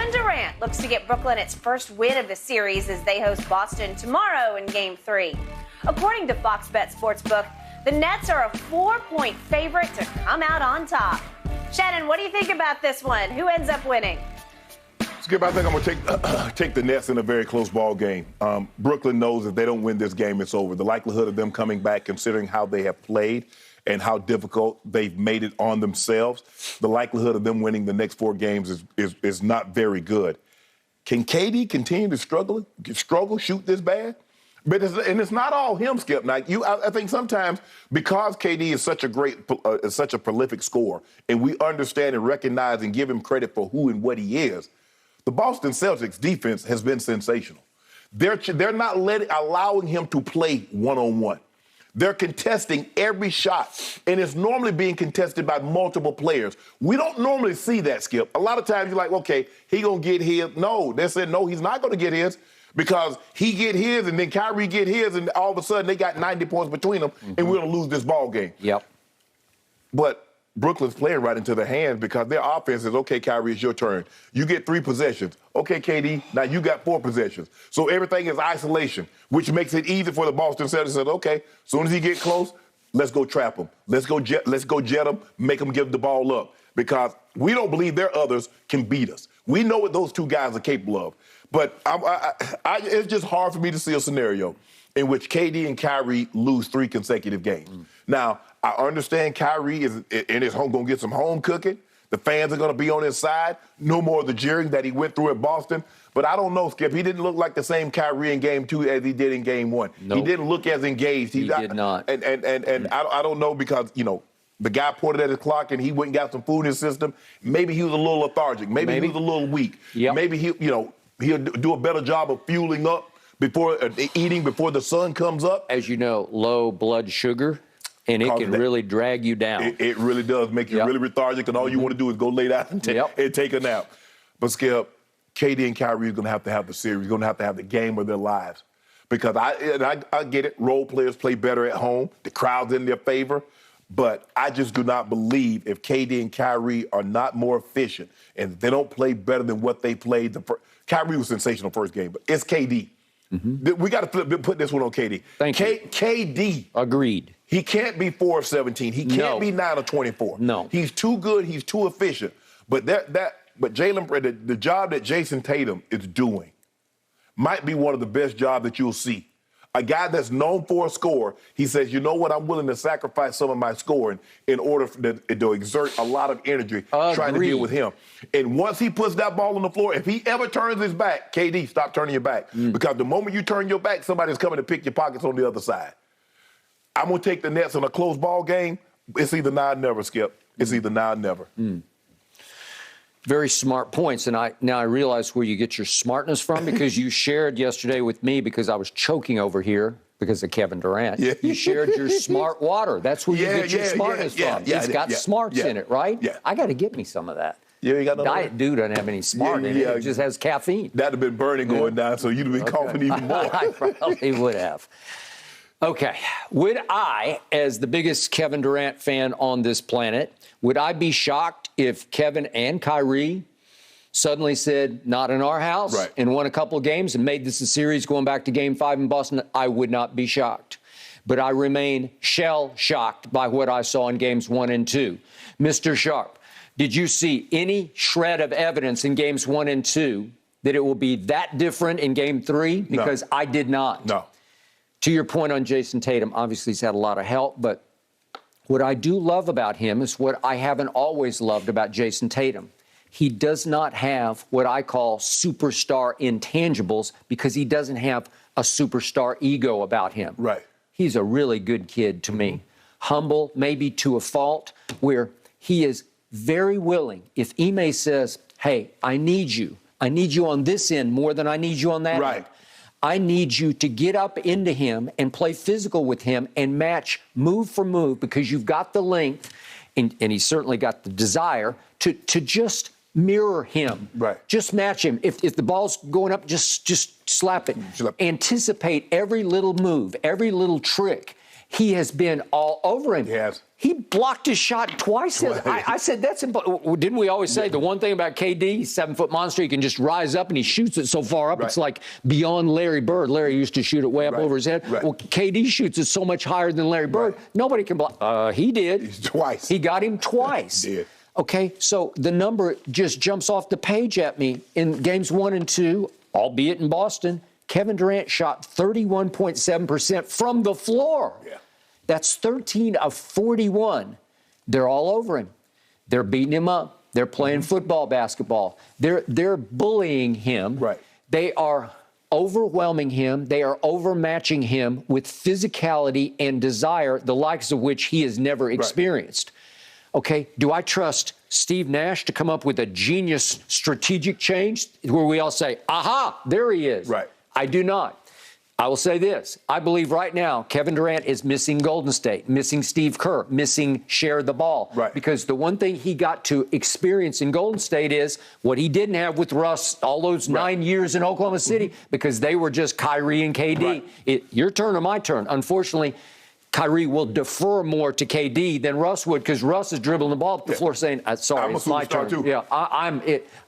Kevin Durant looks to get Brooklyn its first win of the series as they host Boston tomorrow in Game 3. According to Fox Bet Sportsbook, the Nets are a 4-point favorite to come out on top. Shannon, what do you think about this one? Who ends up winning? Skip, I think I'm going to take the Nets in a very close ball game. Brooklyn knows if they don't win this game, it's over. The likelihood of them coming back, considering how they have played and how difficult they've made it on themselves, the likelihood of them winning the next 4 games is not very good. Can KD continue to struggle, shoot this bad? But it's not all him, Skip. Now, I think sometimes because KD is such a prolific scorer, and we understand and recognize and give him credit for who and what he is, the Boston Celtics defense has been sensational. They're not allowing him to play one-on-one. They're contesting every shot, and it's normally being contested by multiple players. We don't normally see that, Skip. A lot of times you're like, okay, he gonna get his. No, they said, no, he's not gonna get his because he get his and then Kyrie get his, and all of a sudden they got 90 points between them, and we're gonna lose this ball game. Yep. But Brooklyn's playing right into their hands because their offense is, okay, Kyrie, it's your turn. You get 3 possessions. Okay, KD, now you got 4 possessions. So everything is isolation, which makes it easy for the Boston Celtics to say, okay, as soon as he get close, let's go trap him. Let's go jet him, make him give the ball up because we don't believe their others can beat us. We know what those 2 guys are capable of. But it's just hard for me to see a scenario in which KD and Kyrie lose 3 consecutive games. Now, I understand Kyrie is in his home going to get some home cooking. The fans are going to be on his side. No more of the jeering that he went through at Boston. But I don't know, Skip. He didn't look like the same Kyrie in Game 2 as he did in Game 1. Nope. He didn't look as engaged. He did not. And I don't know because, the guy pointed at his clock and he went and got some food in his system. Maybe he was a little lethargic. Maybe he was a little weak. Yep. Maybe he'll do a better job of fueling up before eating before the sun comes up. As you know, low blood sugar. And it can really drag you down. It really does make you really lethargic, and all you want to do is go lay down and take a nap. But, Skip, KD and Kyrie are going to have the series. Going to have the game of their lives. Because I get it. Role players play better at home. The crowd's in their favor. But I just do not believe if KD and Kyrie are not more efficient and they don't play better than what they played. Kyrie was sensational first game, but it's KD. We got to put this one on KD. Thank you. KD. Agreed. He can't be 4 of 17. He can't be 9 of 24. No. He's too good. He's too efficient. But Jalen, the job that Jason Tatum is doing might be one of the best jobs that you'll see. A guy that's known for a score, he says, you know what, I'm willing to sacrifice some of my scoring in order to exert a lot of energy trying to deal with him. And once he puts that ball on the floor, if he ever turns his back, KD, stop turning your back. Because the moment you turn your back, somebody's coming to pick your pockets on the other side. I'm going to take the Nets in a close ball game. It's either now or never, Skip. It's either now or never. Very smart points. And now I realize where you get your smartness from because you shared yesterday with me because I was choking over here because of Kevin Durant. Yeah. You shared your smart water. That's where you get your smartness from. It's got smarts in it, right? Yeah. I got to get me some of that. Yeah, you got no Diet Dew doesn't have any smart in it. It just has caffeine. That'd have been burning going down, so you'd have been coughing even more. I probably would have. Okay. Would I, as the biggest Kevin Durant fan on this planet, would I be shocked if Kevin and Kyrie suddenly said, not in our house, and won a couple of games and made this a series going back to Game 5 in Boston? I would not be shocked. But I remain shell-shocked by what I saw in Games 1 and 2. Mr. Sharp, did you see any shred of evidence in Games 1 and 2 that it will be that different in Game 3? Because I did not. No. To your point on Jason Tatum, obviously he's had a lot of help, but what I do love about him is what I haven't always loved about Jason Tatum. He does not have what I call superstar intangibles because he doesn't have a superstar ego about him. Right. He's a really good kid to me. Humble, maybe to a fault, where he is very willing. If Ime says, hey, I need you on this end more than I need you on that end. I need you to get up into him and play physical with him and match move for move because you've got the length and he's certainly got the desire to just mirror him. Right. Just match him. If the ball's going up, just slap it. Anticipate every little move, every little trick. He has been all over him. Yes. He blocked his shot twice. I said, that's impossible. Didn't we always say the one thing about KD, he's 7-foot monster, he can just rise up and he shoots it so far up, it's like beyond Larry Bird. Larry used to shoot it way up over his head. Well, KD shoots it so much higher than Larry Bird. Nobody can block. He did. Twice. He got him twice. He did. Okay, so the number just jumps off the page at me. In games 1 and 2, albeit in Boston, Kevin Durant shot 31.7% from the floor. Yeah. That's 13 of 41. They're all over him. They're beating him up. They're playing football, basketball. They're bullying him. Right. They are overwhelming him. They are overmatching him with physicality and desire, the likes of which he has never experienced. Okay, do I trust Steve Nash to come up with a genius strategic change where we all say, aha, there he is? Right. I do not. I will say this. I believe right now Kevin Durant is missing Golden State, missing Steve Kerr, missing share the ball. Right. Because the one thing he got to experience in Golden State is what he didn't have with Russ all those 9 years in Oklahoma City because they were just Kyrie and KD. Your turn or my turn. Unfortunately, Kyrie will defer more to KD than Russ would because Russ is dribbling the ball up the floor saying, sorry, it's my turn. Too. Yeah,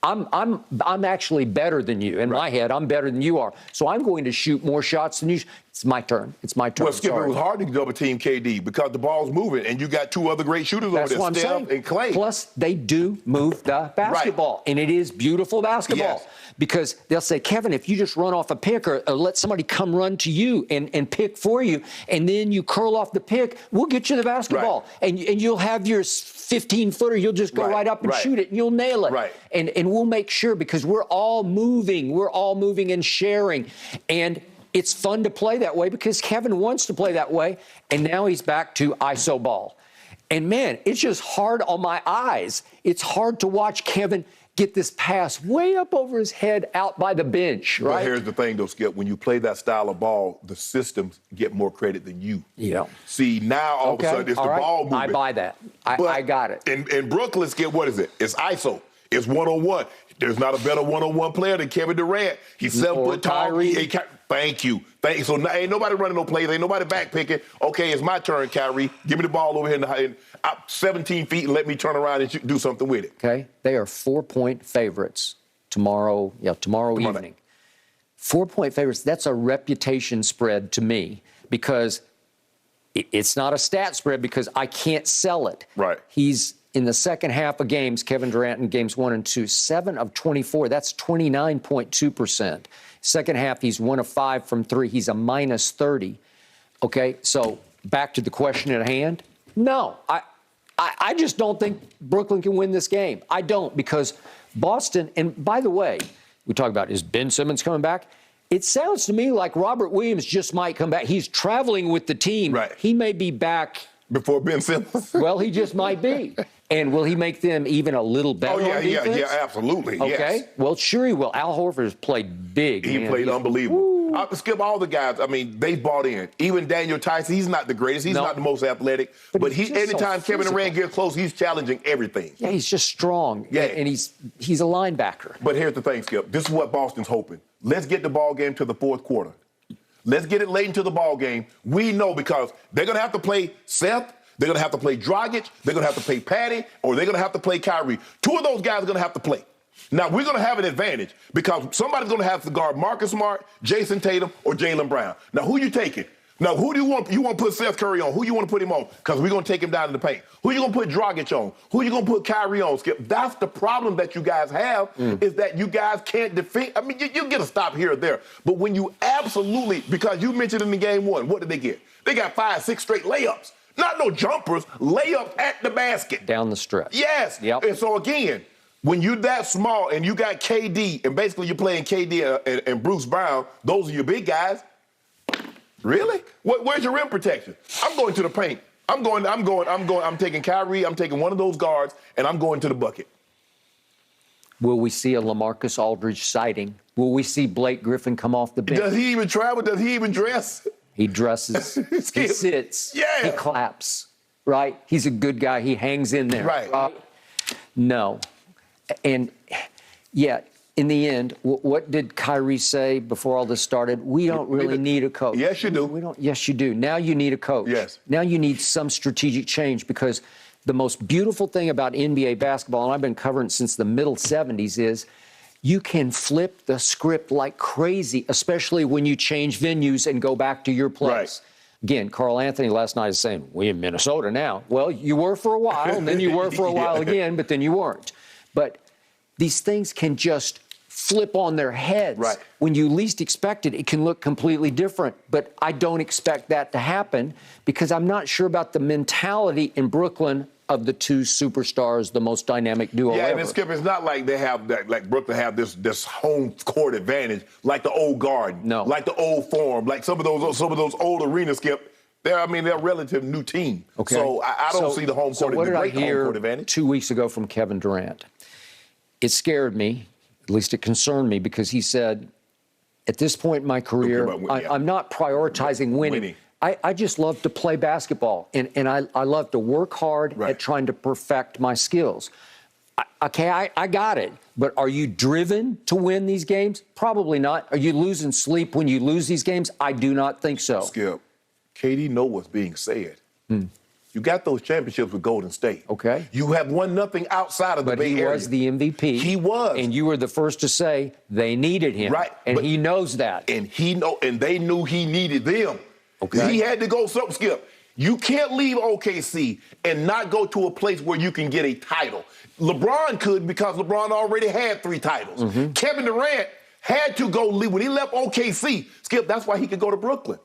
I'm actually better than you. In my head, I'm better than you are. So I'm going to shoot more shots than you. It's my turn. It's my turn. Well, Skip, it was hard to double team KD because the ball's moving and you got two other great shooters over there, Steph and Clay. Plus, they do move the basketball, and it is beautiful basketball. Yes. Because they'll say, Kevin, if you just run off a pick or let somebody come run to you and pick for you, and then you curl off the pick, we'll get you the basketball. And you'll have your 15-footer. You'll just go right up and shoot it, and you'll nail it. And we'll make sure because we're all moving. We're all moving and sharing. And it's fun to play that way because Kevin wants to play that way, and now he's back to iso ball. And, man, it's just hard on my eyes. It's hard to watch Kevin get this pass way up over his head out by the bench, right? But here's the thing, though, Skip. When you play that style of ball, the systems get more credit than you. Yeah. See, now all of a sudden it's the ball movement. I buy that. I got it. In Brooklyn, Skip, what is it? It's iso. It's one-on-one. There's not a better one-on-one player than Kevin Durant. He's 7 foot tall. Thank you. So now, ain't nobody running no plays. Ain't nobody back picking. Okay, it's my turn, Kyrie. Give me the ball over here in 17 feet and let me turn around and do something with it. Okay. They are 4-point favorites tomorrow evening. 4-point favorites. That's a reputation spread to me because it's not a stat spread because I can't sell it. Right. He's in the second half of games, Kevin Durant in games 1 and 2, 7 of 24. That's 29.2%. Second half, he's 1 of 5 from 3. He's a minus 30. Okay, so back to the question at hand. No, I just don't think Brooklyn can win this game. I don't because Boston, and by the way, we talk about, is Ben Simmons coming back? It sounds to me like Robert Williams just might come back. He's traveling with the team. Right. He may be back. Before Ben Simmons? Well, he just might be. And will he make them even a little better on defense? Yeah, absolutely. Okay. Yes. Well, sure he will. Al Horford has played big. He played unbelievable. I skip all the guys. I mean, they bought in. Even Daniel Tyson, he's not the greatest. He's not the most athletic. But anytime Kevin Durant gets close, he's challenging everything. Yeah, he's just strong. Yeah. And he's a linebacker. But here's the thing, Skip. This is what Boston's hoping. Let's get the ball game to the fourth quarter. Let's get it late into the ball game. We know because they're going to have to play Seth. They're going to have to play Dragic. They're going to have to play Patty, or they're going to have to play Kyrie. Two of those guys are going to have to play. Now, we're going to have an advantage because somebody's going to have to guard Marcus Smart, Jason Tatum, or Jaylen Brown. Now, who you taking? Now, who do you want? You want to put Seth Curry on? Who you want to put him on? Because we're going to take him down in the paint. Who you going to put Dragic on? Who you going to put Kyrie on, Skip? That's the problem that you guys have is that you guys can't defend. I mean, you get a stop here or there. But when you absolutely, because you mentioned in the game 1, what did they get? They got 5, 6 straight layups. Not no jumpers, layup at the basket. Down the stretch. Yes. Yep. And so, again, when you're that small and you got KD, and basically you're playing KD and Bruce Brown, those are your big guys. Really? Where's your rim protection? I'm going to the paint. I'm taking Kyrie, I'm taking one of those guards, and I'm going to the bucket. Will we see a LaMarcus Aldridge sighting? Will we see Blake Griffin come off the bench? Does he even travel? Does he even dress? He dresses, he sits, he claps, right? He's a good guy. He hangs in there. Right. No. And, yeah, in the end, what did Kyrie say before all this started? We don't really need a coach. Yes, you do. We don't. Yes, you do. Now you need a coach. Yes. Now you need some strategic change, because the most beautiful thing about NBA basketball, and I've been covering it since the middle 70s, is you can flip the script like crazy, especially when you change venues and go back to your place. Right. Again, Carl Anthony last night is saying, we're in Minnesota now. Well, you were for a while, and then you were for a while again, but then you weren't. But these things can just flip on their heads. Right. When you least expect it, it can look completely different. But I don't expect that to happen, because I'm not sure about the mentality in Brooklyn of the two superstars, the most dynamic duo ever. And Skip, it's not like they have that, like Brooklyn have this home court advantage, like the old Garden, no, like the old Forum, like some of those old arenas. Skip, they're a relative new team. Okay. So I don't see the home court, what did I home hear court advantage. 2 weeks ago from Kevin Durant? It scared me, at least it concerned me, because he said, at this point in my career, I'm not prioritizing winning. I just love to play basketball, and I love to work hard at trying to perfect my skills. I got it. But are you driven to win these games? Probably not. Are you losing sleep when you lose these games? I do not think so. Skip, KD know what's being said. You got those championships with Golden State. Okay. You have won nothing outside of the Bay Area. But he was the MVP. He was. And you were the first to say they needed him. Right. And he knows that. And they knew he needed them. Okay. He had to go something, Skip. You can't leave OKC and not go to a place where you can get a title. LeBron could, because LeBron already had 3 titles. Kevin Durant had to go leave. When he left OKC, Skip, that's why he could go to Brooklyn.